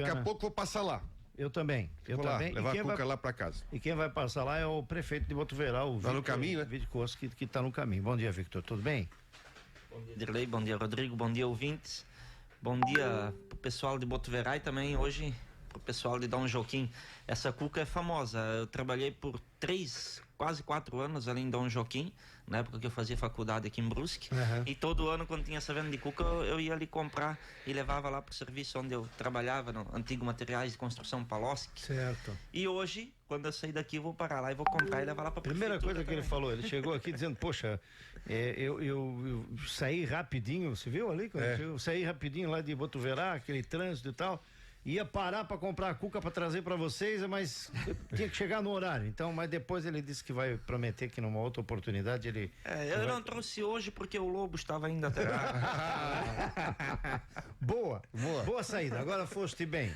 Daqui a pouco vou passar lá. Eu também. Vou lá, levar a Cuca lá para casa. E quem vai passar lá é o prefeito de Botuverá, o Tá no caminho, né? Victor Costa, que tá no caminho. Bom dia, Victor. Tudo bem? Bom dia, Dirley. Bom dia, Rodrigo. Bom dia, ouvintes. Bom dia pro pessoal de Botuverá e também hoje pro pessoal de Dom Joaquim. Essa cuca é famosa. Eu trabalhei por quase 4 anos ali em Dom Joaquim, na época que eu fazia faculdade aqui em Brusque. E todo ano, quando tinha essa venda de cuca, eu ia ali comprar e levava lá pro serviço onde eu trabalhava, no antigo Materiais de Construção Paloschi. Certo. E hoje, quando eu sair daqui, eu vou parar lá e vou comprar e levar lá pra Primeira coisa que ele falou, ele chegou aqui dizendo, poxa, eu saí rapidinho, você viu ali? Eu saí rapidinho lá de Botuverá, aquele trânsito e tal, ia parar para comprar a cuca para trazer para vocês, mas tinha que chegar no horário. Então, mas depois ele disse que vai prometer que numa outra oportunidade ele... eu não trouxe hoje porque o Lobo estava ainda até Boa saída. Agora foste bem.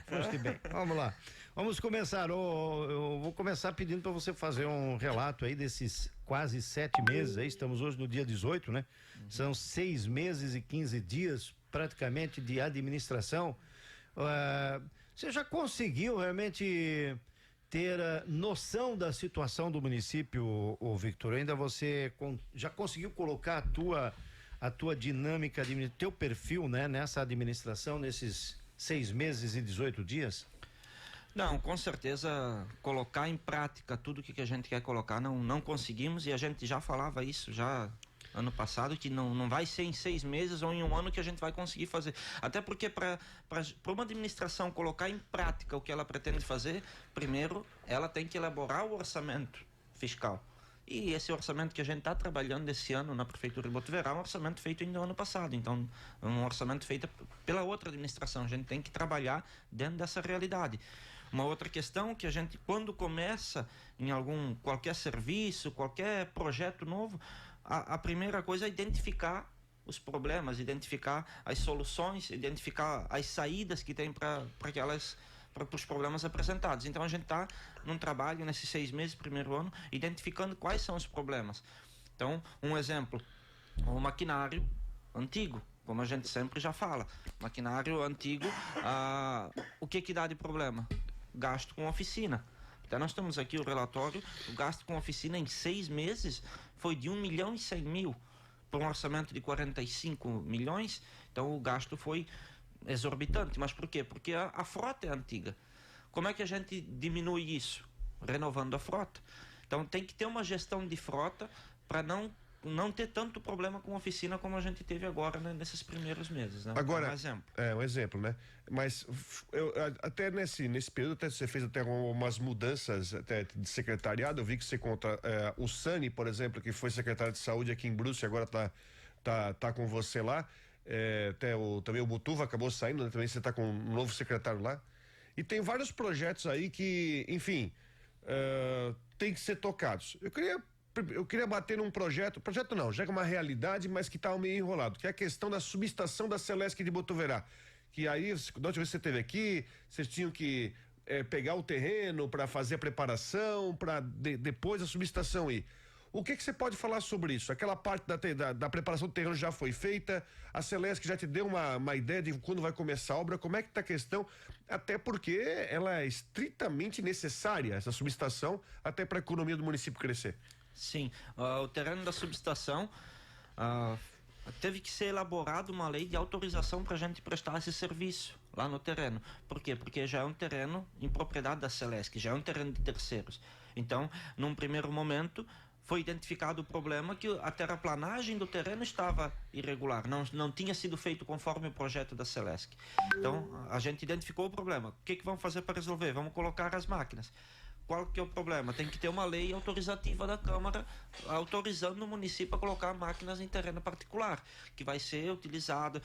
Vamos lá. Vamos começar. Eu vou começar pedindo para você fazer um relato aí desses quase 7 meses aí. Estamos hoje no dia 18, né? São 6 meses e 15 dias praticamente de administração. Você já conseguiu realmente ter noção da situação do município, o Victor? Ainda você já conseguiu colocar a tua dinâmica, teu perfil, né, nessa administração, nesses 6 meses e 18 dias? Não, com certeza colocar em prática tudo que a gente quer colocar, não conseguimos, e a gente já falava isso já ano passado, que não vai ser em 6 meses ou em 1 ano que a gente vai conseguir fazer. Até porque para uma administração colocar em prática o que ela pretende fazer, primeiro ela tem que elaborar o orçamento fiscal. E esse orçamento que a gente está trabalhando esse ano na Prefeitura de Botuverá é um orçamento feito ainda no ano passado. Então, é um orçamento feito pela outra administração. A gente tem que trabalhar dentro dessa realidade. Uma outra questão que a gente, quando começa em qualquer serviço, qualquer projeto novo, a primeira coisa é identificar os problemas, identificar as soluções, identificar as saídas que tem para os problemas apresentados. Então a gente está num trabalho nesses 6 meses, primeiro ano, identificando quais são os problemas. Então, um exemplo, o maquinário antigo, como a gente sempre já fala, maquinário antigo, o que dá de problema? Gasto com oficina. Até nós temos aqui o relatório, o gasto com oficina em 6 meses foi de 1.100.000 por um orçamento de 45 milhões, então o gasto foi exorbitante. Mas por quê? Porque a frota é antiga. Como é que a gente diminui isso? Renovando a frota. Então tem que ter uma gestão de frota para não ter tanto problema com oficina como a gente teve agora, né, nesses primeiros meses, né? Agora, um exemplo. Um exemplo, né? Mas até nesse período até você fez até umas mudanças até de secretariado. Eu vi que você conta o Sani, por exemplo, que foi secretário de saúde aqui em Brusque, agora tá com você lá. Também o Butuva acabou saindo, né? Também você tá com um novo secretário lá. E tem vários projetos aí que, enfim, tem que ser tocados. Eu queria bater num projeto não, já é uma realidade, mas que tá meio enrolado, que é a questão da subestação da Celesc de Botuverá, que aí, da última vez que você esteve aqui, vocês tinham que pegar o terreno para fazer a preparação, para depois a subestação ir. O que você pode falar sobre isso? Aquela parte da preparação do terreno já foi feita, a Celesc já te deu uma ideia de quando vai começar a obra, como é que tá a questão, até porque ela é estritamente necessária, essa subestação, até para a economia do município crescer. Sim, o terreno da subestação teve que ser elaborada uma lei de autorização para a gente prestar esse serviço lá no terreno. Por quê? Porque já é um terreno em propriedade da Celesc, já é um terreno de terceiros. Então, num primeiro momento, foi identificado o problema que a terraplanagem do terreno estava irregular, não tinha sido feito conforme o projeto da Celesc. Então, a gente identificou o problema. O que vamos fazer para resolver? Vamos colocar as máquinas. Qual que é o problema? Tem que ter uma lei autorizativa da Câmara autorizando o município a colocar máquinas em terreno particular, que vai ser utilizado,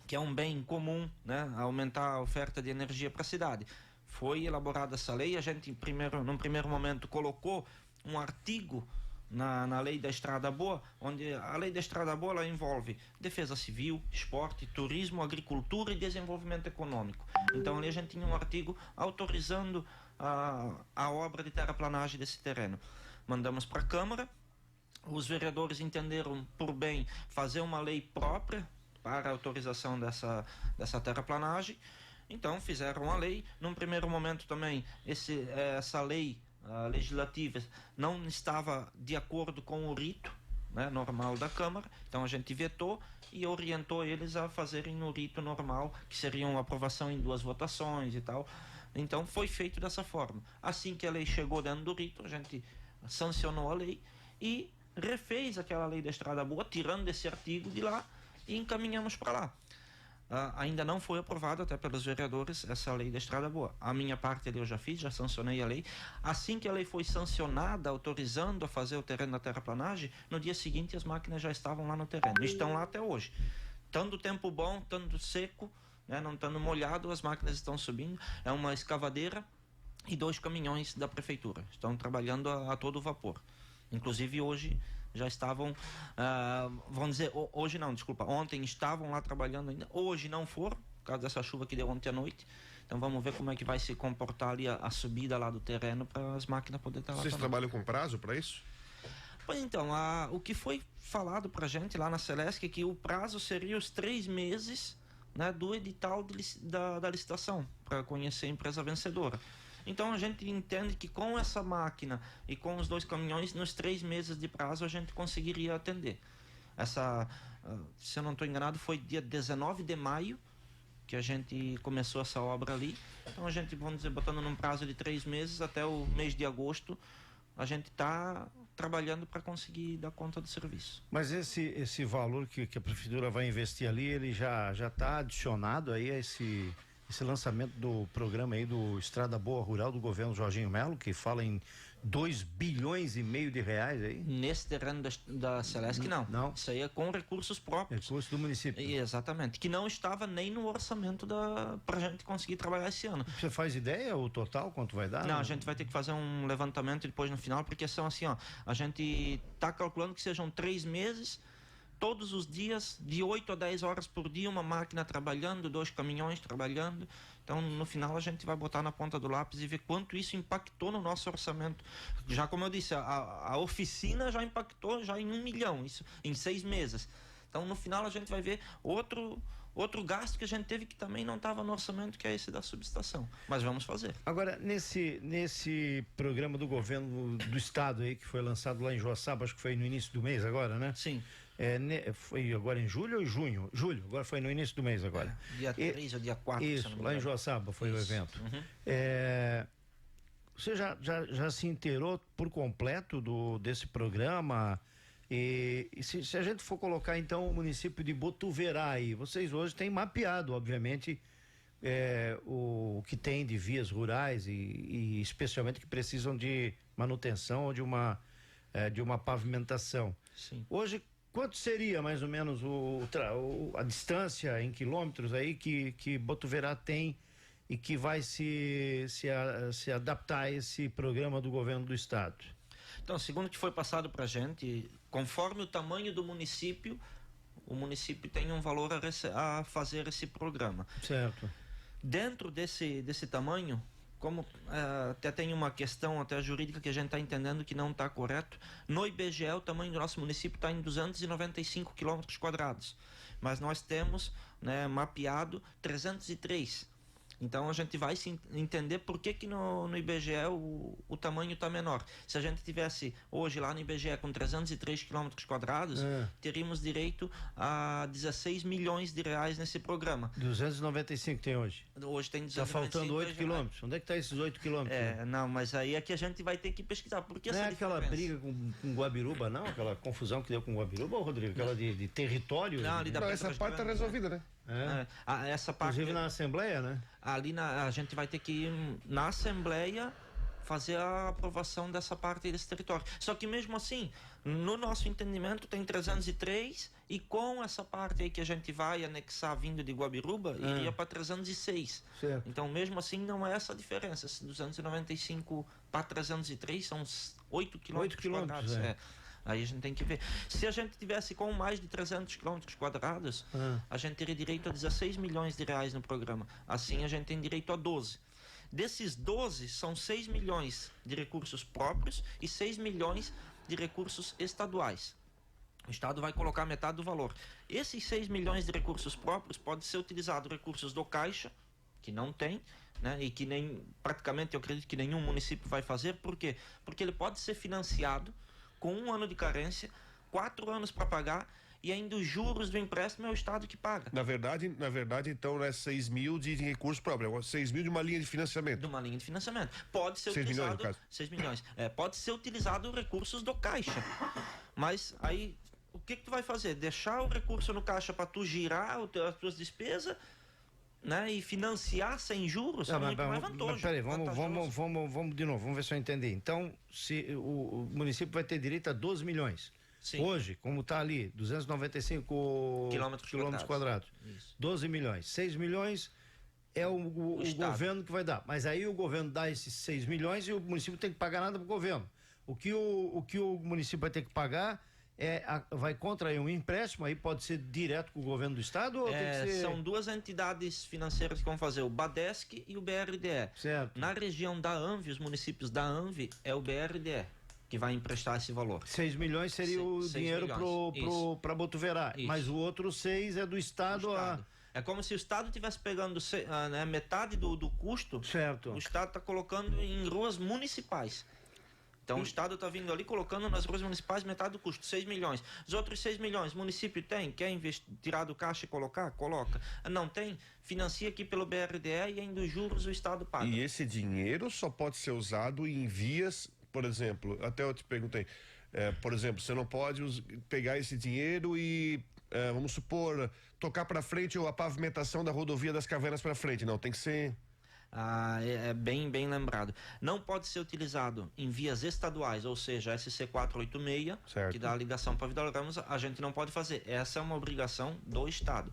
que é um bem comum, né? Aumentar a oferta de energia para a cidade. Foi elaborada essa lei, a gente num primeiro momento colocou um artigo na lei da Estrada Boa, onde a lei da Estrada Boa ela envolve defesa civil, esporte, turismo, agricultura e desenvolvimento econômico. Então ali a gente tinha um artigo autorizando a obra de terraplanagem desse terreno. Mandamos para a Câmara, os vereadores entenderam por bem fazer uma lei própria para a autorização dessa terraplanagem. Então fizeram a lei. Num primeiro momento também essa lei legislativa não estava de acordo com o rito, né, normal da Câmara. Então a gente vetou e orientou eles a fazerem no rito normal, que seria uma aprovação em 2 votações e tal. Então foi feito dessa forma. Assim que a lei chegou dentro do rito, a gente sancionou a lei e refez aquela lei da Estrada Boa, tirando esse artigo de lá, e encaminhamos para lá. Ainda não foi aprovado até pelos vereadores essa lei da Estrada Boa. A minha parte ali eu já fiz, já sancionei a lei. Assim que a lei foi sancionada, autorizando a fazer o terreno da terraplanagem, no dia seguinte as máquinas já estavam lá no terreno. Estão lá até hoje. Tanto tempo bom, tanto seco, né, não estando molhado, as máquinas estão subindo. É uma escavadeira e 2 caminhões da prefeitura. Estão trabalhando a todo vapor. Inclusive hoje já estavam, vamos dizer, hoje não, desculpa, ontem estavam lá trabalhando ainda, hoje não foram, por causa dessa chuva que deu ontem à noite. Então vamos ver como é que vai se comportar ali a subida lá do terreno para as máquinas poderem estar lá. Vocês também. trabalham com prazo para isso? Pois então, o que foi falado para a gente lá na Celesc é que o prazo seria os 3 meses, né, do edital da licitação, para conhecer a empresa vencedora. Então a gente entende que com essa máquina e com os 2 caminhões, nos 3 meses de prazo a gente conseguiria atender. Se eu não estou enganado, foi dia 19 de maio que a gente começou essa obra ali. Então a gente, vamos dizer, botando num prazo de 3 meses até o mês de agosto, a gente está trabalhando para conseguir dar conta do serviço. Mas esse valor que a prefeitura vai investir ali, ele já está adicionado aí a esse lançamento do programa aí do Estrada Boa Rural do governo Jorginho Melo, que fala em 2,5 bilhões de reais aí? Nesse terreno da Celesc, não. Isso aí é com recursos próprios. Recursos do município. Exatamente. Que não estava nem no orçamento para a gente conseguir trabalhar esse ano. Você faz ideia o total, quanto vai dar? Não, a gente vai ter que fazer um levantamento depois no final, porque são assim, a gente está calculando que sejam 3 meses, todos os dias, de 8 a 10 horas por dia, uma máquina trabalhando, 2 caminhões trabalhando. Então, no final, a gente vai botar na ponta do lápis e ver quanto isso impactou no nosso orçamento. Já como eu disse, a oficina já impactou já em 1 milhão, isso em 6 meses. Então, no final, a gente vai ver outro gasto que a gente teve que também não estava no orçamento, que é esse da subestação. Mas vamos fazer. Agora, nesse programa do governo do estado aí, que foi lançado lá em Joaçaba, acho que foi no início do mês agora, né? Sim. Foi agora em julho ou em junho? Julho, agora foi no início do mês agora. Dia 3 ou dia 4. Isso, lá em Joaçaba foi o evento. Uhum. Você já se inteirou por completo desse programa? E se a gente for colocar então o município de Botuverá aí, vocês hoje têm mapeado, obviamente, o que tem de vias rurais e especialmente que precisam de manutenção ou de uma pavimentação. Sim. Hoje, quanto seria mais ou menos a distância em quilômetros aí que Botuverá tem e que vai se adaptar a esse programa do governo do estado? Então, segundo o que foi passado para a gente, conforme o tamanho do município, o município tem um valor a fazer esse programa. Certo. Dentro desse tamanho, como até tem uma questão até jurídica que a gente está entendendo que não está correto, no IBGE o tamanho do nosso município está em 295 km², mas nós temos, né, mapeado 303. Então a gente vai se entender por que no IBGE o tamanho está menor. Se a gente tivesse hoje lá no IBGE com 303 km², teríamos direito a 16 milhões de reais nesse programa. 295 tem hoje. Hoje tem 295. Está faltando 8 quilômetros. Onde é que está esses 8 quilômetros? Não, mas aí é que a gente vai ter que pesquisar. Porque não é aquela briga com Guabiruba, não? Aquela confusão que deu com Guabiruba, Rodrigo? Aquela de território? Não, ali não, essa parte está resolvida, né? Essa parte, inclusive na Assembleia, né? Ali a gente vai ter que ir na Assembleia fazer a aprovação dessa parte desse território. Só que mesmo assim, no nosso entendimento tem 303 e com essa parte aí que a gente vai anexar vindo de Guabiruba, iria para 306. Certo. Então mesmo assim não é essa diferença. Esse 295 para 303 são 8 quilômetros. Aí a gente tem que ver. Se a gente tivesse com mais de 300 km², a gente teria direito a 16 milhões de reais no programa. Assim a gente tem direito a 12. Desses 12, são 6 milhões de recursos próprios e 6 milhões de recursos estaduais. O Estado vai colocar metade do valor. Esses 6 milhões de recursos próprios podem ser utilizados recursos do Caixa, que não tem, né? E que praticamente eu acredito que nenhum município vai fazer. Por quê? Porque ele pode ser financiado com 1 ano de carência, 4 anos para pagar, e ainda os juros do empréstimo é o Estado que paga. Na verdade, então, é 6 mil de recurso próprio, 6 mil de uma linha de financiamento. De uma linha de financiamento. Pode ser 6 utilizado... milhões, no caso. 6 milhões. Pode ser utilizado recursos do Caixa. Mas aí, o que tu vai fazer? Deixar o recurso no Caixa para tu girar as tuas despesas, né? E financiar sem juros é muito mais vantajoso. Peraí, vamos de novo, vamos ver se eu entendi. Então, se o município vai ter direito a 12 milhões. Sim. Hoje, como está ali, 295 quilômetros quadrados. 12 milhões. 6 milhões é o governo que vai dar. Mas aí o governo dá esses 6 milhões e o município tem que pagar nada para o governo. O que o município vai ter que pagar vai contrair um empréstimo, aí pode ser direto com o governo do estado? Ou tem que ser... São duas entidades financeiras que vão fazer, o BADESC e o BRDE. Certo. Na região da ANVI, os municípios da ANVI, é o BRDE que vai emprestar esse valor. 6 milhões seria o dinheiro para Botuverá, mas o outro 6 é do estado. É como se o Estado estivesse pegando metade do custo. Certo. O Estado está colocando em ruas municipais. Então o Estado está vindo ali colocando nas ruas municipais metade do custo, 6 milhões. Os outros 6 milhões, o município tem? Quer tirar do caixa e colocar? Coloca. Não tem? Financia aqui pelo BRDE e ainda os juros o Estado paga. E esse dinheiro só pode ser usado em vias, por exemplo, até eu te perguntei, por exemplo, você não pode pegar esse dinheiro e, vamos supor, tocar para frente a pavimentação da rodovia das Cavernas para frente, não, tem que ser... Bem lembrado. Não pode ser utilizado em vias estaduais, ou seja, SC486, certo, que dá a ligação para Vidal Ramos, a gente não pode fazer. Essa é uma obrigação do Estado.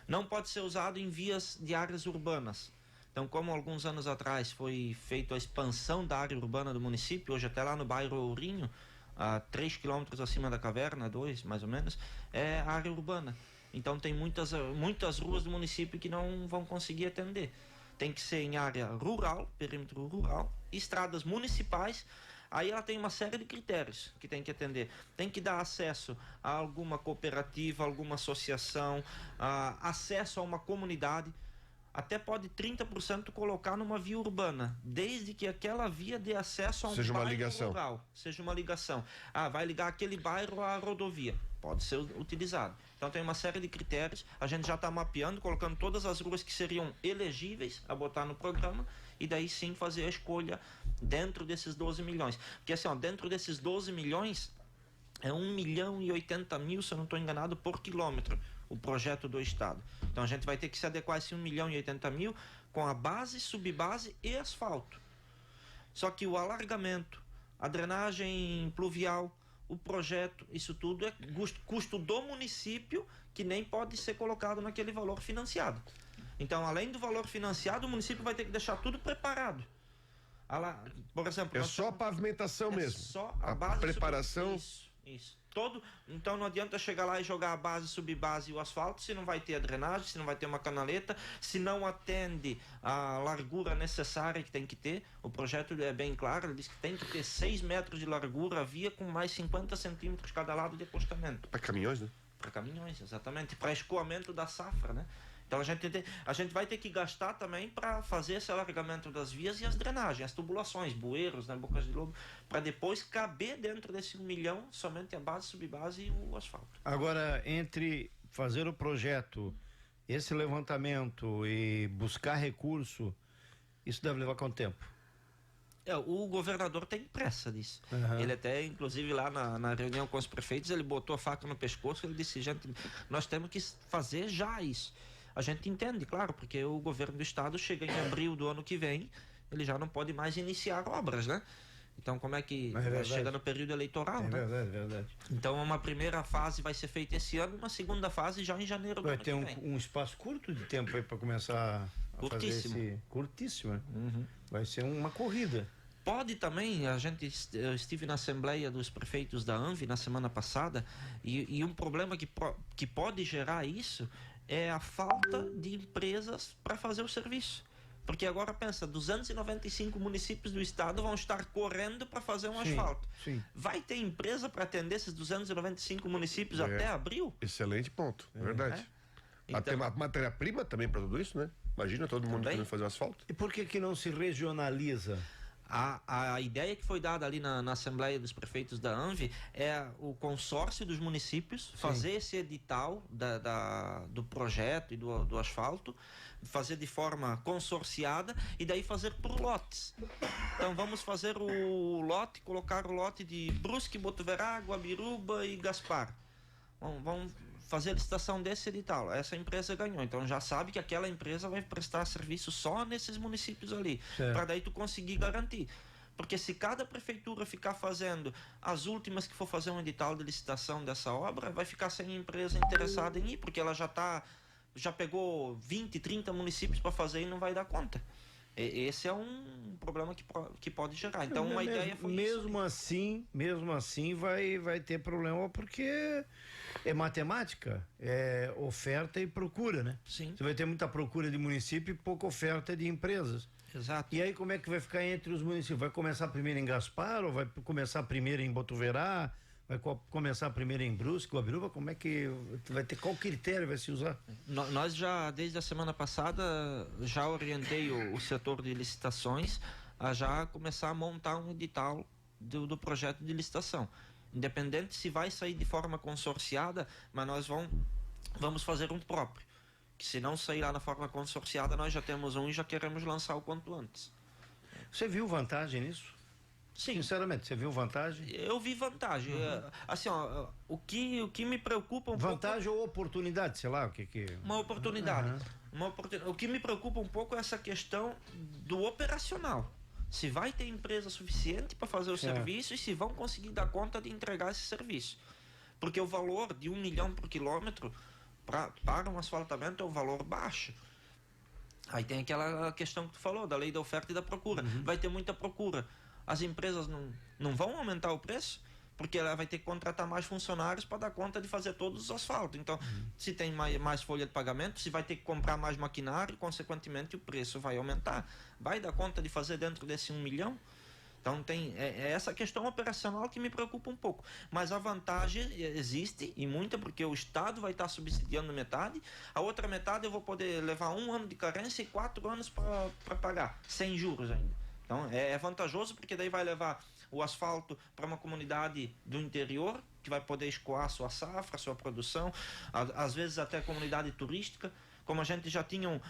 Não pode ser usado em vias de áreas urbanas. Então, como alguns anos atrás foi feita a expansão da área urbana do município, hoje até lá no bairro Ourinho, a 3 quilômetros acima da caverna, 2 mais ou menos, é área urbana. Então tem muitas ruas do município que não vão conseguir atender. Tem que ser em área rural, perímetro rural, estradas municipais. Aí ela tem uma série de critérios que tem que atender. Tem que dar acesso a alguma cooperativa, alguma associação, acesso a uma comunidade. Até pode 30% colocar numa via urbana, desde que aquela via dê acesso a um bairro uma ligação rural. Seja uma ligação. Vai ligar aquele bairro à rodovia. Pode ser utilizado. Então tem uma série de critérios. A gente já está mapeando, colocando todas as ruas que seriam elegíveis a botar no programa, e daí sim fazer a escolha dentro desses 12 milhões. Porque assim, dentro desses 12 milhões, é 1.080.000, se eu não estou enganado, por quilômetro, o projeto do Estado. Então a gente vai ter que se adequar a esse 1.080.000 com a base, subbase e asfalto. Só que o alargamento, a drenagem pluvial, o projeto, isso tudo é custo do município, que nem pode ser colocado naquele valor financiado. Então, além do valor financiado, o município vai ter que deixar tudo preparado. Por exemplo, só a pavimentação mesmo. Só a base, preparação. Isso. Então não adianta chegar lá e jogar a base, subbase e o asfalto, se não vai ter a drenagem, se não vai ter uma canaleta, se não atende a largura necessária que tem que ter. O projeto é bem claro, ele diz que tem que ter 6 metros de largura a via com mais 50 centímetros cada lado de acostamento. Para caminhões, né? Para caminhões, exatamente. Para escoamento da safra, né? Então a gente vai ter que gastar também para fazer esse alargamento das vias e as drenagens, as tubulações, bueiros, né, bocas de lobo, para depois caber dentro desse 1 milhão somente a base, subbase e o asfalto. Agora, entre fazer o projeto, esse levantamento e buscar recurso, isso deve levar quanto tempo? O governador tem pressa disso. Uhum. Ele até, inclusive, lá na reunião com os prefeitos, ele botou a faca no pescoço, ele disse, gente, nós temos que fazer já isso. A gente entende, claro, porque o governo do estado chega em abril do ano que vem, ele já não pode mais iniciar obras, né? Então, como é que chega no período eleitoral, né? Verdade. Então, uma primeira fase vai ser feita esse ano, uma segunda fase já em janeiro do ano que vem. Vai ter um espaço curto de tempo aí para começar a fazer esse... Curtíssimo. Uhum. Vai ser uma corrida. Pode também, eu estive na Assembleia dos Prefeitos da ANVI na semana passada, e um problema que pode gerar isso é a falta de empresas para fazer o serviço. Porque agora pensa, 295 municípios do estado vão estar correndo para fazer um asfalto. Sim. Vai ter empresa para atender esses 295 municípios até abril? Excelente ponto, verdade. Então, a matéria-prima também para tudo isso, né? Imagina todo mundo querendo fazer asfalto. E por que não se regionaliza? A ideia que foi dada ali na Assembleia dos Prefeitos da ANVI é o consórcio dos municípios fazer esse edital do projeto e do asfalto, fazer de forma consorciada e daí fazer por lotes. Então vamos fazer colocar o lote de Brusque, Botuverá, Guabiruba e Gaspar. Vamos fazer a licitação desse edital. Essa empresa ganhou, então já sabe que aquela empresa vai prestar serviço só nesses municípios ali, para daí tu conseguir garantir. Porque se cada prefeitura ficar fazendo as últimas que for fazer um edital de licitação dessa obra, vai ficar sem empresa interessada em ir, porque ela já pegou 20, 30 municípios para fazer e não vai dar conta. Esse é um problema que pode gerar. Então, uma ideia foi mesmo assim vai ter problema, porque é matemática, é oferta e procura, né? Sim. Você vai ter muita procura de município e pouca oferta de empresas. Exato. E aí como é que vai ficar entre os municípios? Vai começar primeiro em Gaspar ou vai começar primeiro em Botuverá? Vai começar primeiro em Brusque, Guabiruba? Como é que vai ter, qual critério vai se usar? Nós já, desde a semana passada, já orientei o setor de licitações a já começar a montar um edital do projeto de licitação. Independente se vai sair de forma consorciada, mas nós vamos fazer um próprio. Que se não sair lá na forma consorciada, nós já temos um e já queremos lançar o quanto antes. Você viu vantagem nisso? Sim. Sinceramente, você viu vantagem? Eu vi vantagem. Assim, o que me preocupa vantagem pouco... ou oportunidade, sei lá, o que... Uma oportunidade. O que me preocupa um pouco é essa questão do operacional. Se vai ter empresa suficiente para fazer o serviço e se vão conseguir dar conta de entregar esse serviço. Porque o valor de 1 milhão por quilômetro para um asfaltamento é um valor baixo. Aí tem aquela questão que tu falou, da lei da oferta e da procura. Vai ter muita procura. As empresas não vão aumentar o preço, porque ela vai ter que contratar mais funcionários para dar conta de fazer todos os asfaltos. Então, se tem mais folha de pagamento, se vai ter que comprar mais maquinário, consequentemente o preço vai aumentar. Vai dar conta de fazer dentro desse 1 milhão? Então, tem essa questão operacional que me preocupa um pouco. Mas a vantagem existe, e muita, porque o Estado vai estar subsidiando metade, a outra metade eu vou poder levar 1 ano de carência e 4 anos para pagar, sem juros ainda. Então, é vantajoso, porque daí vai levar o asfalto para uma comunidade do interior, que vai poder escoar a sua safra, a sua produção, às vezes até comunidade turística. Como a gente já tinha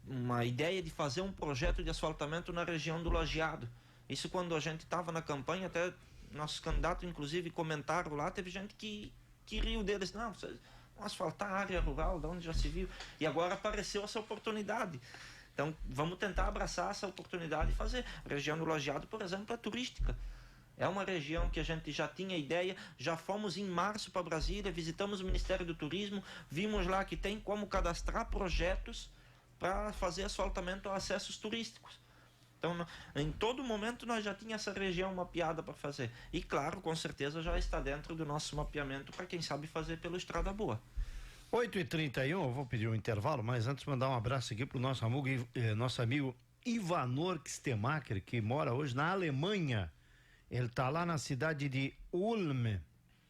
uma ideia de fazer um projeto de asfaltamento na região do Lajeado. Isso quando a gente estava na campanha, até nossos candidatos, inclusive, comentaram lá, teve gente que riu deles. Não, vocês vão asfaltar a área rural, de onde já se viu. E agora apareceu essa oportunidade. Então, vamos tentar abraçar essa oportunidade e fazer. A região do Lajeado, por exemplo, é turística. É uma região que a gente já tinha ideia, já fomos em março para Brasília, visitamos o Ministério do Turismo, vimos lá que tem como cadastrar projetos para fazer asfaltamento a acessos turísticos. Então, em todo momento, nós já tínhamos essa região mapeada para fazer. E, claro, com certeza já está dentro do nosso mapeamento para quem sabe fazer pela Estrada Boa. 8h31, eu vou pedir um intervalo, mas antes mandar um abraço aqui pro nosso amigo Ivanor Kistemacher, que mora hoje na Alemanha. Ele tá lá na cidade de Ulm,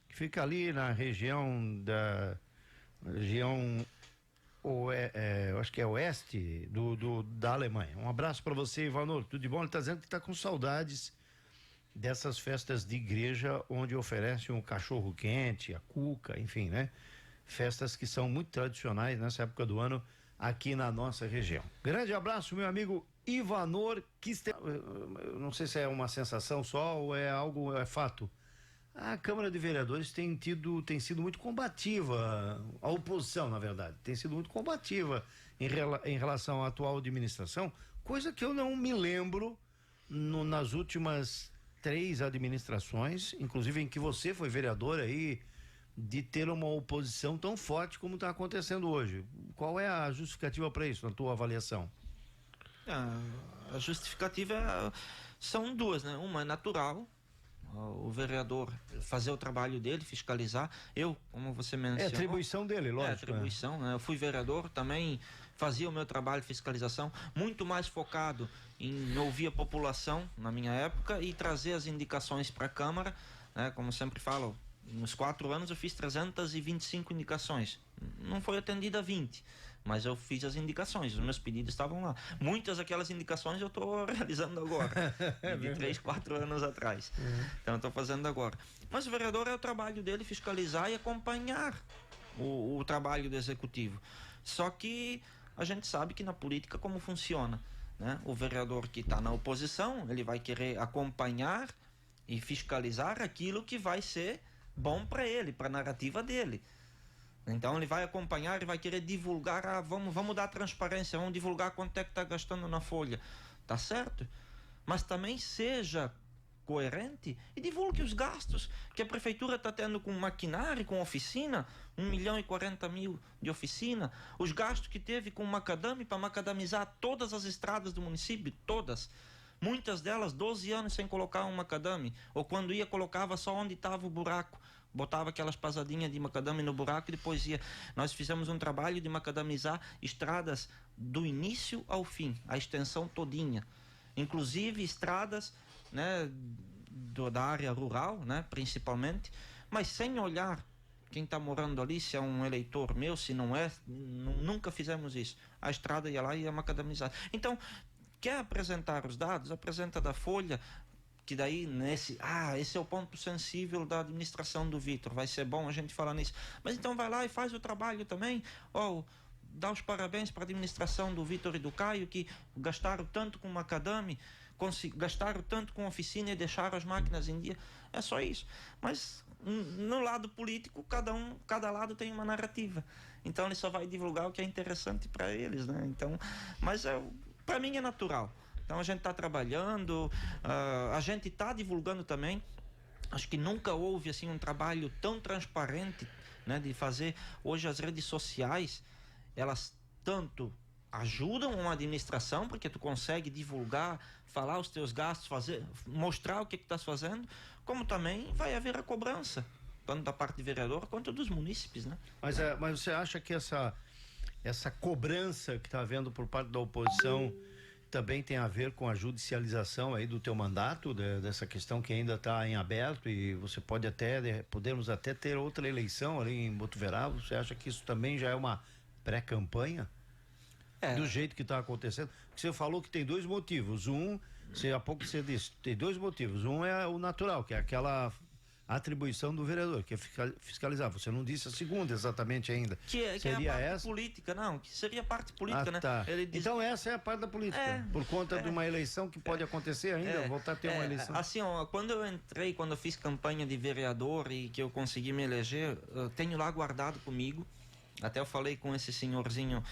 que fica ali na região eu acho que é oeste da Alemanha. Um abraço para você, Ivanor, tudo de bom? Ele tá dizendo que tá com saudades dessas festas de igreja onde oferece um cachorro quente, a cuca, enfim, né? Festas que são muito tradicionais nessa época do ano aqui na nossa região. Grande abraço, meu amigo Ivanor Eu não sei se é uma sensação só ou é fato. A Câmara de Vereadores tem sido muito combativa, a oposição, na verdade, tem sido muito combativa em relação à atual administração, coisa que eu não me lembro nas últimas 3 administrações, inclusive em que você foi vereador aí, de ter uma oposição tão forte como está acontecendo hoje. Qual é a justificativa para isso, na tua avaliação? A justificativa são 2, né? Uma é natural, o vereador fazer o trabalho dele, fiscalizar. Eu, como você mencionou... É atribuição dele, lógico. É atribuição, né? Eu fui vereador, também fazia o meu trabalho de fiscalização, muito mais focado em ouvir a população, na minha época, e trazer as indicações para a Câmara, né? Como sempre falo, nos 4 anos eu fiz 325 indicações. Não foi atendida 20, Mas eu fiz as indicações, os meus pedidos estavam lá. Muitas daquelas indicações eu estou realizando agora, de 3, 4 anos atrás. Então eu estou fazendo agora. Mas o vereador é o trabalho dele fiscalizar e acompanhar o trabalho do executivo. Só que a gente sabe que na política como funciona, né? O vereador que está na oposição, ele vai querer acompanhar e fiscalizar aquilo que vai ser bom para ele, para a narrativa dele. Então ele vai acompanhar e vai querer divulgar, vamos dar transparência, vamos divulgar quanto é que está gastando na folha. Tá certo? Mas também seja coerente e divulgue os gastos que a prefeitura está tendo com maquinário, com oficina, 1.040.000 de oficina, os gastos que teve com macadame para macadamizar todas as estradas do município, todas. Muitas delas 12 anos sem colocar um macadame, ou quando ia colocava só onde estava o buraco. Botava aquelas pasadinhas de macadame no buraco e depois ia. Nós fizemos um trabalho de macadamizar estradas do início ao fim, a extensão todinha. Inclusive estradas, né, da área rural, né, principalmente, mas sem olhar quem está morando ali, se é um eleitor meu, se não é, nunca fizemos isso. A estrada ia lá e ia macadamizar. Então, quer apresentar os dados? Apresenta da folha, que daí esse é o ponto sensível da administração do Vitor, vai ser bom a gente falar nisso. Mas então vai lá e faz o trabalho também, dá os parabéns para a administração do Vitor e do Caio, que gastaram tanto com macadame, gastaram tanto com oficina e deixaram as máquinas em dia. É só isso. Mas no lado político, cada lado tem uma narrativa. Então ele só vai divulgar o que é interessante para eles, né? Então, mas para mim é natural. Então a gente está trabalhando, a gente está divulgando também. Acho que nunca houve assim um trabalho tão transparente, né, de fazer. Hoje as redes sociais, elas tanto ajudam uma administração, porque tu consegue divulgar, falar os teus gastos, mostrar o que estás fazendo, como também vai haver a cobrança, tanto da parte do vereador quanto dos munícipes, né? Mas você acha que essa cobrança que está havendo por parte da oposição também tem a ver com a judicialização aí do teu mandato, dessa questão que ainda está em aberto, e você podemos até ter outra eleição ali em Botuverava? Você acha que isso também já é uma pré-campanha? Do jeito que está acontecendo? Porque você falou que tem 2 motivos. Há pouco você disse, tem 2 motivos. Um é o natural, que é aquela atribuição do vereador, que é fiscalizar. Você não disse a segunda exatamente ainda. Seria a parte política, não, que seria a parte política, né? Tá. Então essa é a parte da política, por conta de uma eleição que pode acontecer ainda, voltar a ter uma eleição. Assim, quando eu fiz campanha de vereador e que eu consegui me eleger, eu tenho lá guardado comigo, até eu falei com esse senhorzinho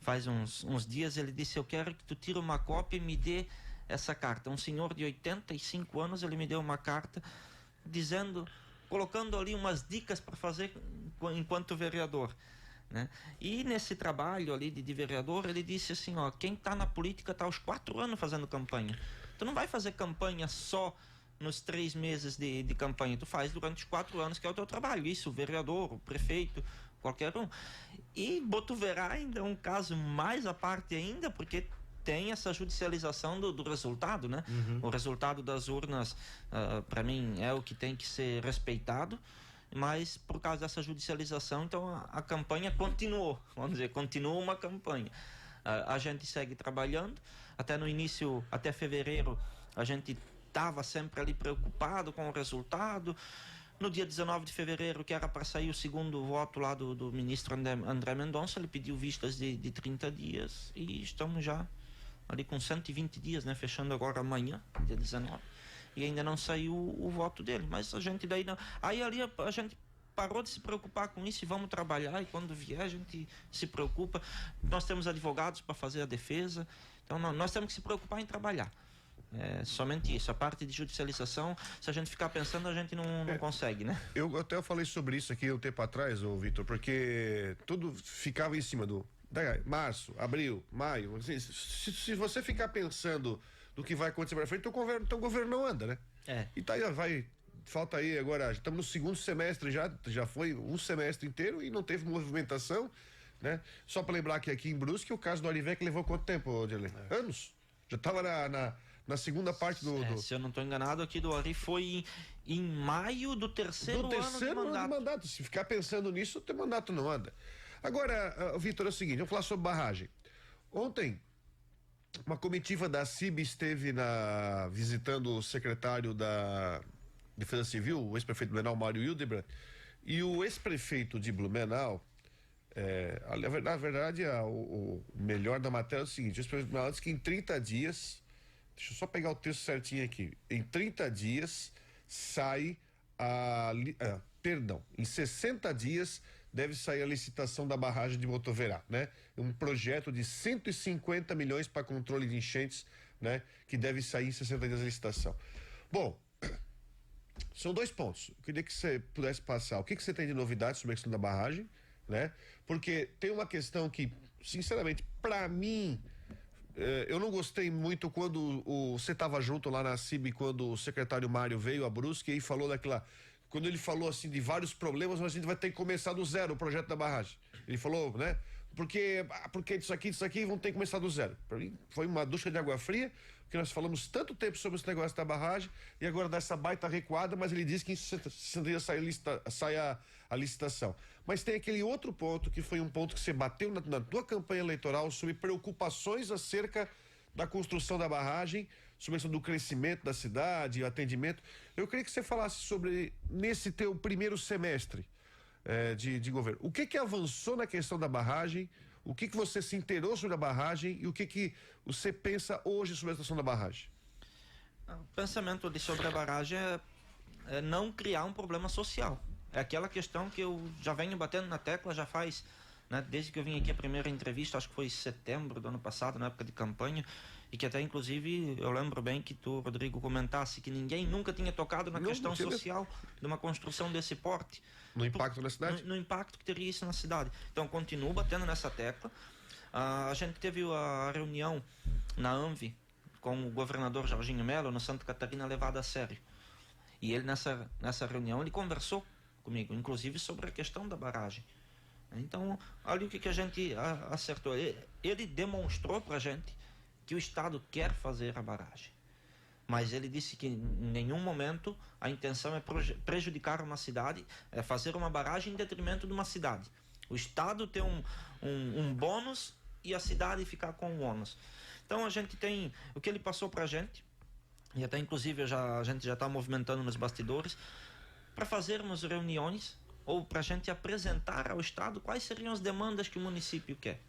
faz uns dias, ele disse, eu quero que tu tire uma cópia e me dê essa carta. Um senhor de 85 anos, ele me deu uma carta colocando ali umas dicas para fazer enquanto vereador, né? E nesse trabalho ali de vereador, ele disse assim, quem está na política está aos 4 anos fazendo campanha. Tu não vai fazer campanha só nos 3 meses de campanha, tu faz durante os 4 anos, que é o teu trabalho. Isso, o vereador, o prefeito, qualquer um. E Botuverá ainda é um caso mais à parte ainda, porque tem essa judicialização do resultado, né? O resultado das urnas, para mim, é o que tem que ser respeitado, mas por causa dessa judicialização, então a campanha continuou, vamos dizer, continua uma campanha. A gente segue trabalhando, até no início, até fevereiro, a gente estava sempre ali preocupado com o resultado. No dia 19 de fevereiro, que era para sair o segundo voto lá do ministro André Mendonça, ele pediu vistas de 30 dias e estamos já ali com 120 dias, né? Fechando agora amanhã, dia 19, e ainda não saiu o voto dele, mas a gente daí não... Aí ali a gente parou de se preocupar com isso e vamos trabalhar, e quando vier a gente se preocupa. Nós temos advogados para fazer a defesa, então nós temos que se preocupar em trabalhar. Somente isso. A parte de judicialização, se a gente ficar pensando, a gente não consegue, né? Eu até falei sobre isso aqui um tempo atrás, Vitor, porque tudo ficava em cima do março, abril, maio. Assim, se você ficar pensando do que vai acontecer para frente, então o governo não anda, né? E tá aí, falta aí agora, estamos no segundo semestre, já foi um semestre inteiro e não teve movimentação, né? Só para lembrar que aqui em Brusque, o caso do Arivec levou quanto tempo, Dirley? Anos. Já estava na segunda parte do... Se eu não estou enganado, aqui do Ari foi em maio do terceiro ano de mandato. Se ficar pensando nisso, o teu mandato não anda. Agora, Vitor, é o seguinte, vamos falar sobre barragem. Ontem, uma comitiva da CIB esteve visitando o secretário da Defesa Civil, o ex-prefeito de Blumenau, Mário Hildebrand, e o ex-prefeito de Blumenau, na verdade, o melhor da matéria é o seguinte: o ex-prefeito de Blumenau disse que em 30 dias, deixa eu só pegar o texto certinho aqui, em 30 dias sai em 60 dias deve sair a licitação da barragem de Botuverá, né? Um projeto de 150 milhões para controle de enchentes, né? Que deve sair em 60 dias a licitação. Bom, são 2 pontos. Eu queria que você pudesse passar o que você tem de novidade sobre a questão da barragem, né? Porque tem uma questão que, sinceramente, para mim, eu não gostei muito quando você estava junto lá na CIB, quando o secretário Mário veio a Brusque e falou daquela... Quando ele falou assim de vários problemas, mas a gente vai ter que começar do zero o projeto da barragem. Ele falou, né? Porque disso aqui vão ter que começar do zero. Para mim foi uma ducha de água fria, porque nós falamos tanto tempo sobre esse negócio da barragem e agora dá essa baita recuada, mas ele disse que em 60 dias sai a licitação. Mas tem aquele outro ponto que foi um ponto que você bateu na tua campanha eleitoral sobre preocupações acerca da construção da barragem, sobre a questão do crescimento da cidade, o atendimento. Eu queria que você falasse sobre, nesse teu primeiro semestre de governo, o que avançou na questão da barragem, o que você se inteirou sobre a barragem e o que você pensa hoje sobre a situação da barragem? O pensamento sobre a barragem é não criar um problema social. É aquela questão que eu já venho batendo na tecla já faz, né, desde que eu vim aqui a primeira entrevista, acho que foi em setembro do ano passado, na época de campanha, e que até inclusive eu lembro bem que tu, Rodrigo, comentasse que ninguém nunca tinha tocado na questão social de uma construção desse porte. No impacto na cidade? No impacto que teria isso na cidade. Então, continuo batendo nessa tecla. A gente teve a reunião na ANVI com o governador Jorginho Melo, no Santa Catarina, levada a sério. E ele, nessa reunião, ele conversou comigo, inclusive sobre a questão da barragem. Então, olha o que a gente acertou. Ele demonstrou para a gente que o Estado quer fazer a barragem. Mas ele disse que em nenhum momento a intenção é prejudicar uma cidade, é fazer uma barragem em detrimento de uma cidade. O Estado tem um bônus e a cidade ficar com o ônus. Então a gente tem o que ele passou para a gente, e até inclusive a gente já está movimentando nos bastidores, para fazermos reuniões ou para a gente apresentar ao Estado quais seriam as demandas que o município quer.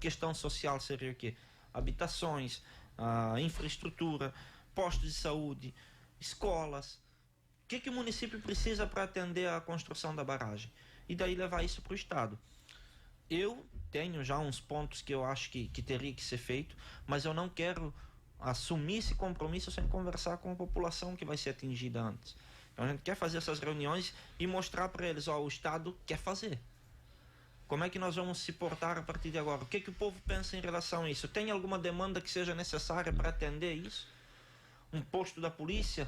Questão social seria o quê? Habitações, infraestrutura, postos de saúde, escolas. O que o município precisa para atender a construção da barragem? E daí levar isso para o Estado. Eu tenho já uns pontos que eu acho que teria que ser feito, mas eu não quero assumir esse compromisso sem conversar com a população que vai ser atingida antes. Então a gente quer fazer essas reuniões e mostrar para eles, o Estado quer fazer. Como é que nós vamos se portar a partir de agora? O que o povo pensa em relação a isso? Tem alguma demanda que seja necessária para atender isso? Um posto da polícia?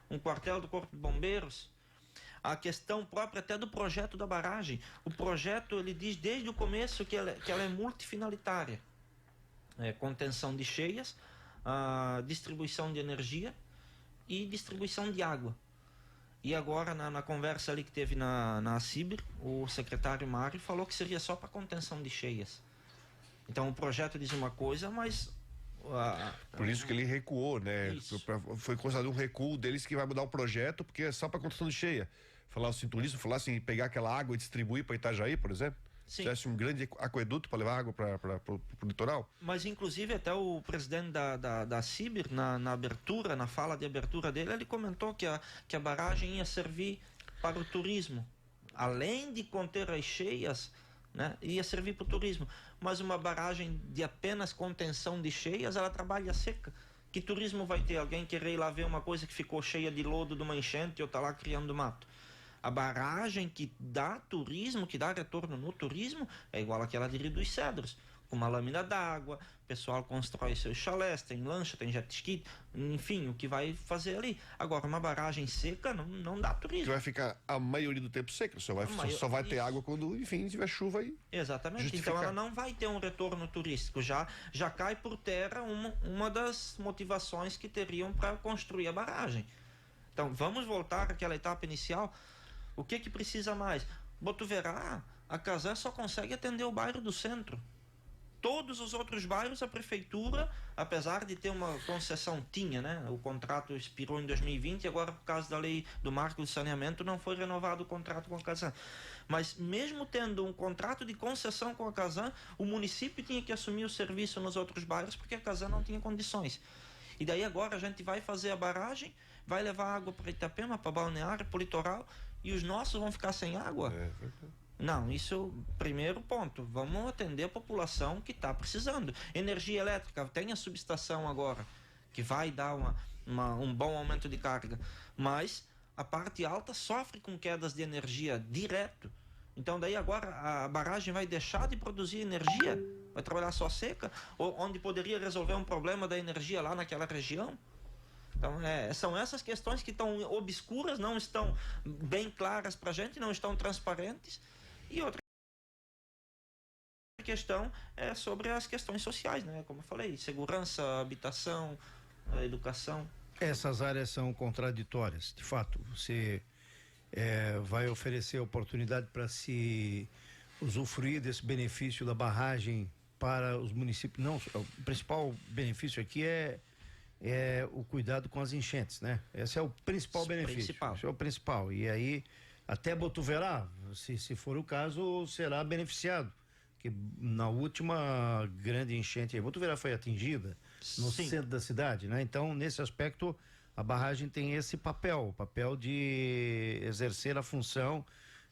Um quartel do Corpo de Bombeiros? A questão própria até do projeto da barragem. O projeto, ele diz desde o começo que ela é multifinalitária. Contenção de cheias, distribuição de energia e distribuição de água. E agora, na conversa ali que teve na CIB, o secretário Mário falou que seria só para contenção de cheias. Então, o projeto diz uma coisa, mas... Por isso que ele recuou, né? Isso. Foi considerado um recuo deles que vai mudar o projeto, porque é só para contenção de cheia. Falasse em turismo, falasse em pegar aquela água e distribuir para Itajaí, por exemplo. Sim. Tivesse um grande aqueduto para levar água para o litoral. Mas, inclusive, até o presidente da CIBER, na fala de abertura dele, ele comentou que a barragem ia servir para o turismo. Além de conter as cheias, né, ia servir para o turismo. Mas uma barragem de apenas contenção de cheias, ela trabalha seca. Que turismo vai ter? Alguém querer ir lá ver uma coisa que ficou cheia de lodo de uma enchente ou está lá criando mato? A barragem que dá turismo, que dá retorno no turismo, é igual àquela de Rio dos Cedros. Com uma lâmina d'água, o pessoal constrói seus chalés, tem lancha, tem jet ski, enfim, o que vai fazer ali. Agora, uma barragem seca não dá turismo. Que vai ficar a maioria do tempo seca, só vai ter água quando, enfim, tiver chuva aí. Exatamente, então ela não vai ter um retorno turístico. Já cai por terra uma das motivações que teriam para construir a barragem. Então, vamos voltar àquela etapa inicial. O que precisa mais? Botuverá, a Casan só consegue atender o bairro do centro. Todos os outros bairros, a prefeitura, apesar de ter uma concessão, tinha, né? O contrato expirou em 2020 e agora, por causa da lei do marco de saneamento, não foi renovado o contrato com a Casan. Mas mesmo tendo um contrato de concessão com a Casan, o município tinha que assumir o serviço nos outros bairros porque a Casan não tinha condições. E daí agora a gente vai fazer a barragem, vai levar água para Itapema, para Balneário, para o litoral, e os nossos vão ficar sem água? Não, isso é o primeiro ponto. Vamos atender a população que está precisando. Energia elétrica, tem a subestação agora, que vai dar um bom aumento de carga. Mas a parte alta sofre com quedas de energia direto. Então daí agora a barragem vai deixar de produzir energia? Vai trabalhar só seca? Onde poderia resolver um problema da energia lá naquela região? Então, são essas questões que estão obscuras, não estão bem claras para a gente, não estão transparentes. E outra questão é sobre as questões sociais, né? Como eu falei, segurança, habitação, educação. Essas áreas são contraditórias, de fato. Você vai oferecer oportunidade para se usufruir desse benefício da barragem para os municípios. Não, o principal benefício aqui é o cuidado com as enchentes, né? Esse é o principal benefício. Esse é o principal. E aí, até Botuverá, se for o caso, será beneficiado. Que na última grande enchente, Botuverá foi atingida no centro da cidade, né? Então, nesse aspecto, a barragem tem esse papel, o papel de exercer a função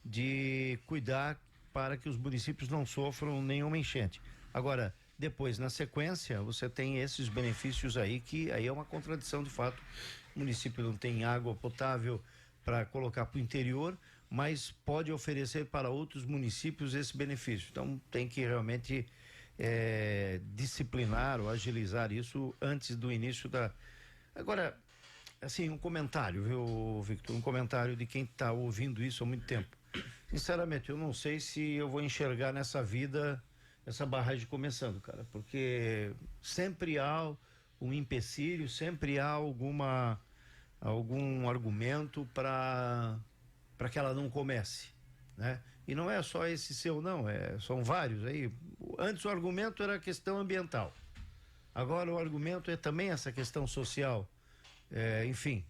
de cuidar para que os municípios não sofram nenhuma enchente. Agora, depois, na sequência, você tem esses benefícios aí, que aí é uma contradição de fato. O município não tem água potável para colocar para o interior, mas pode oferecer para outros municípios esse benefício. Então, tem que realmente disciplinar ou agilizar isso antes do início da... Agora, assim, um comentário, viu, Victor? Um comentário de quem está ouvindo isso há muito tempo. Sinceramente, eu não sei se eu vou enxergar nessa vida essa barragem começando, cara, porque sempre há um empecilho, sempre há algum argumento para que ela não comece, né? E não é só esse seu, não, são vários aí. Antes o argumento era a questão ambiental, agora o argumento é também essa questão social. Enfim,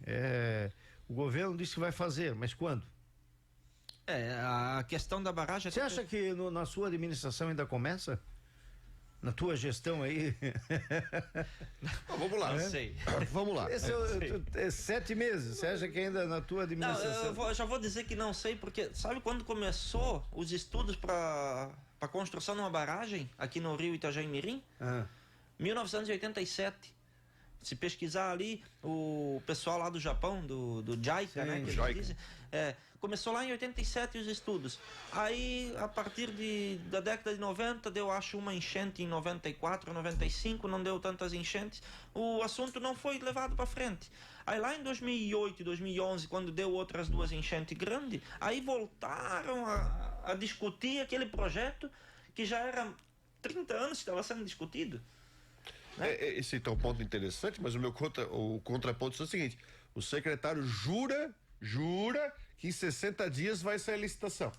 o governo disse que vai fazer, mas quando? A questão da barragem... Você acha que na sua administração ainda começa? Na tua gestão aí? Vamos lá. Não sei. Vamos lá. 7 meses. Você acha que ainda na tua administração? Não, eu já vou dizer que não sei, porque sabe quando começou os estudos para a construção de uma barragem aqui no Rio Itajaí-Mirim? 1987. Se pesquisar ali, o pessoal lá do Japão, do JICA, né? Que eles dizem, começou lá em 87 os estudos. Aí, a partir da década de 90, deu, acho, uma enchente em 94, 95, não deu tantas enchentes. O assunto não foi levado para frente. Aí lá em 2008 e 2011, quando deu outras 2 enchentes grandes, aí voltaram a discutir aquele projeto que já era 30 anos que estava sendo discutido. Esse é um ponto interessante, mas o contraponto é o seguinte: o secretário jura que em 60 dias vai sair a licitação.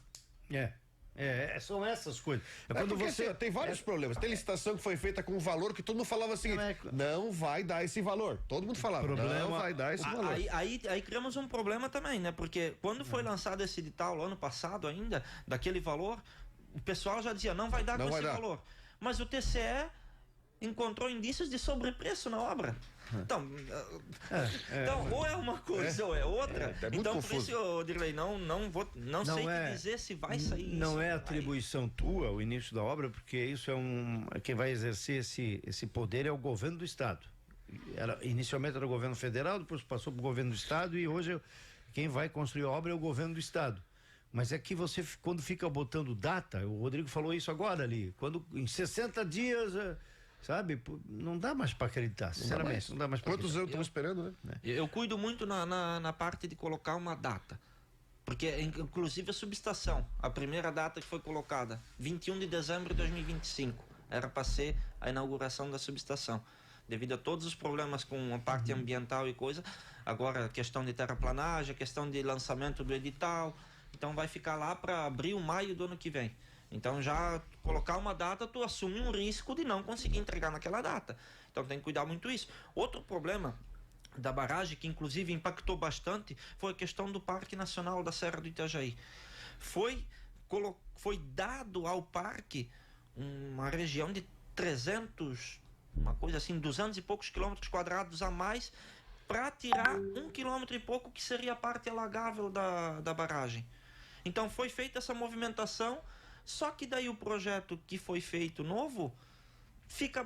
São essas coisas. Quando você tem vários problemas. Tem licitação que foi feita com um valor que todo mundo falava assim: não vai dar esse valor. Todo mundo falava, não vai dar esse valor. Aí criamos um problema também, né? Porque quando foi lançado esse edital ano passado ainda, daquele valor, o pessoal já dizia, não vai dar com esse valor. Mas o TCE encontrou indícios de sobrepreço na obra. Então, ou é uma coisa ou é outra. Então, por isso, Dirley, não sei te dizer se vai sair isso. Não é atribuição tua o início da obra, porque isso quem vai exercer esse poder é o governo do estado. Inicialmente era o governo federal, depois passou para o governo do estado e hoje quem vai construir a obra é o governo do estado. Mas é que você, quando fica botando data, o Rodrigo falou isso agora ali, quando em 60 dias... Sabe? Não dá mais para acreditar, sinceramente. Não dá mais. Quantos anos estamos esperando, né? Eu cuido muito na parte de colocar uma data. Porque, inclusive, a subestação, a primeira data que foi colocada, 21 de dezembro de 2025, era para ser a inauguração da subestação. Devido a todos os problemas com a parte ambiental e coisa, agora a questão de terraplanagem, a questão de lançamento do edital. então vai ficar lá para abril, maio do ano que vem. Então já colocar uma data, tu assume um risco de não conseguir entregar naquela data. Então tem que cuidar muito isso. Outro problema da barragem, que inclusive impactou bastante, foi a questão do Parque Nacional da Serra do Itajaí. Foi dado ao parque uma região de 300, uma coisa assim, 200 e poucos quilômetros quadrados a mais, para tirar 1 quilômetro e pouco, que seria a parte alagável da barragem. Então foi feita essa movimentação, só que daí o projeto que foi feito novo fica